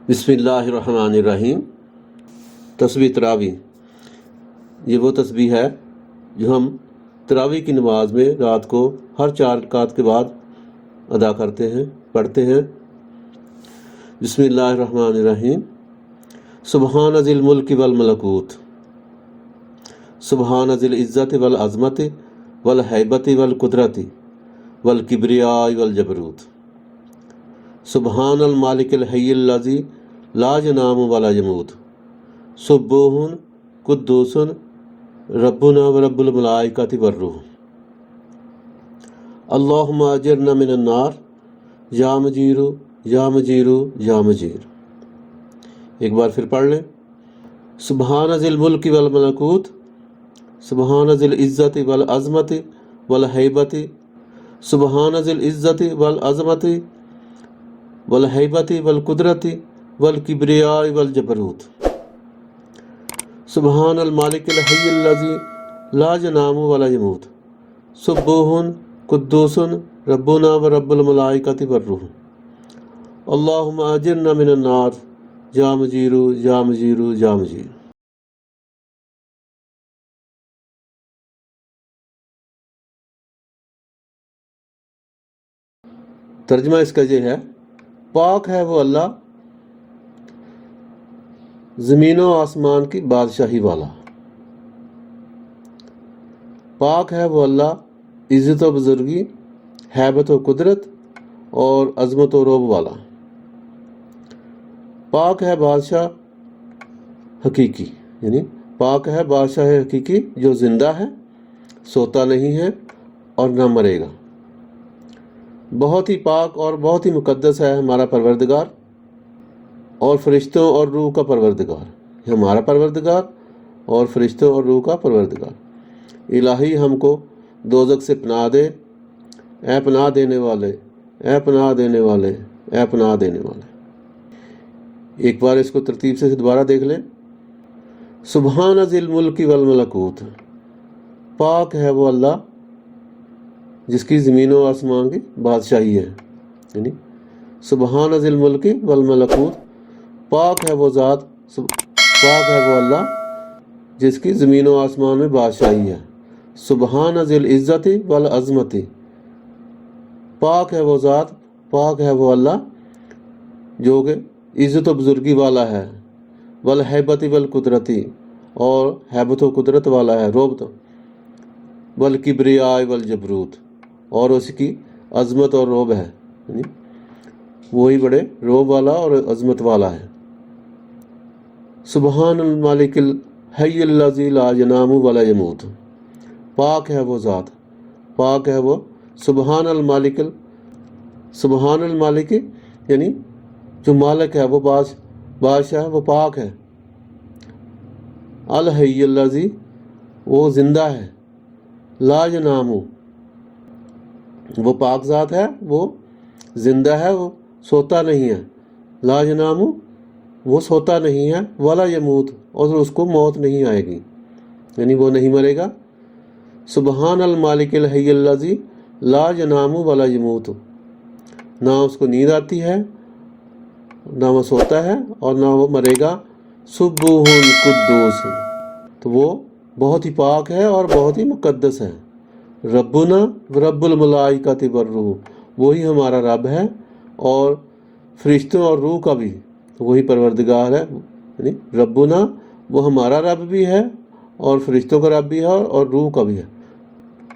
بسم اللہ الرحمن الرحیم۔ تسبیح تراویح، یہ وہ تسبیح ہے جو ہم تراویح کی نماز میں رات کو ہر 4 رکعت کے بعد ادا کرتے ہیں، پڑھتے ہیں۔ بسم اللہ الرحمن الرحیم۔ سبحان ذی الملک والملکوت، سبحان ذی العزت والعظمت والہیبت والقدرت والکبریاء والجبروت، سبحان المالک الحی الذی لا ینام ولا یموت، سبوح قدوس ربنا ورب الملائکۃ والروح، اللہم اجرنا من النار یا مجیر یا مجیر یا مجیر۔ ایک بار پھر پڑھ لیں۔ سبحان ذی الملک والملکوت، سبحان ذی العزت والعظمت والہیبت، سبحان ذی العزت والعظمت والہیبت والقدرت والکبریاء والجبروت، سبحان المالک الحی الذی لا ینام ولا یموت، سبوح قدوس ربنا ورب الملائکۃ والروح، اللہم اجرنا من النار یا مجیر یا مجیر یا مجیر۔ ترجمہ اس کا یہ ہے: پاک ہے وہ اللہ، زمین و آسمان کی بادشاہی والا۔ پاک ہے وہ اللہ، عزت و بزرگی، ہیبت و قدرت اور عظمت و رعب والا۔ پاک ہے بادشاہ حقیقی، یعنی پاک ہے بادشاہ حقیقی جو زندہ ہے، سوتا نہیں ہے اور نہ مرے گا۔ بہت ہی پاک اور بہت ہی مقدس ہے ہمارا پروردگار اور فرشتوں اور روح کا پروردگار۔ یہ ہمارا پروردگار اور فرشتوں اور روح کا پروردگار۔ الہی ہم کو دوزخ سے پناہ دے، اے پناہ دینے والے، اے پناہ دینے والے، اے پناہ دینے والے۔ ایک بار اس کو ترتیب سے دوبارہ دیکھ لیں۔ سبحان ذی الملک والملکوت، پاک ہے وہ اللہ جس کی زمین و آسمان کی بادشاہی ہے، یعنی سبحان ذی الملک والملکوت، پاک ہے وہ ذات، پاک ہے وہ اللہ جس کی زمین و آسمان میں بادشاہی ہے۔ سبحان ذی العزت والعظمت، پاک ہے وہ ذات، پاک ہے وہ اللہ جو کہ عزت و بزرگی والا ہے، والہیبت والقدرتی، اور ہیبت و قدرت والا ہے، رعب، والکبریاء والجبروت، اور اس کی عظمت اور رعب ہے، یعنی وہی بڑے رعب والا اور عظمت والا ہے۔ سبحان المالک الحی الذی لا ینام ولا یموت، پاک ہے وہ ذات، پاک ہے وہ سبحان المالک، سبحان المالک یعنی جو مالک ہے، وہ بادشاہ ہے، وہ پاک ہے۔ الحی الذی، وہ زندہ ہے، لا ینام، وہ پاک ذات ہے، وہ زندہ ہے، وہ سوتا نہیں ہے۔ لا ینام، وہ سوتا نہیں ہے، ولا یموت، اور اس کو موت نہیں آئے گی، یعنی وہ نہیں مرے گا۔ سبحان المالک الحی الذی لا ینام ولا یموت، نہ اس کو نیند آتی ہے، نہ وہ سوتا ہے اور نہ وہ مرے گا۔ سبوح قدوس، تو وہ بہت ہی پاک ہے اور بہت ہی مقدس ہے۔ ربنا ورب الملائکۃ والروح، وہی ہمارا رب ہے اور فرشتوں اور روح کا بھی وہی پروردگار ہے، یعنی ربنا وہ ہمارا رب بھی ہے اور فرشتوں کا رب بھی ہے اور روح کا بھی ہے۔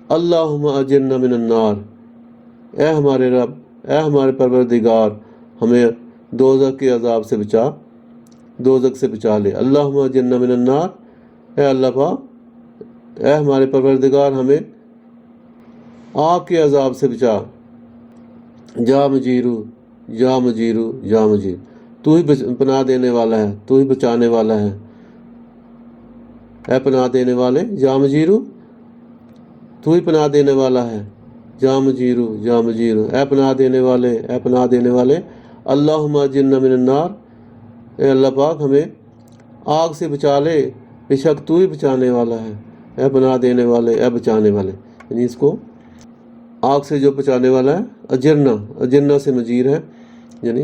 اللہم اجرنا من النار، اے ہمارے رب، اے ہمارے پروردگار، ہمیں دوزخ کے عذاب سے بچا، دوزخ سے بچا لے۔ اللہم اجرنا من النار، اے اللہ پاک، اے ہمارے پروردگار، ہمیں آگ کے عذاب سے بچا۔ یا مجیرو یا مجیرو یا مجیر، تو ہی پناہ دینے والا ہے، تو ہی بچانے والا ہے، اے پناہ دینے والے۔ یا مجیرو، تو ہی پناہ دینے والا ہے۔ یا مجیرو یا مجیرو، اے پناہ دینے والے، اے پناہ دینے والے۔ اللہم اجرنا من النار، اے اللہ پاک ہمیں آگ سے بچا لے، بے شک تو ہی بچانے والا ہے، اے پناہ دینے والے، اے بچانے والے، یعنی اس کو آگ سے جو بچانے والا ہے۔ اجرنا، اجرنا سے مجیر ہے، یعنی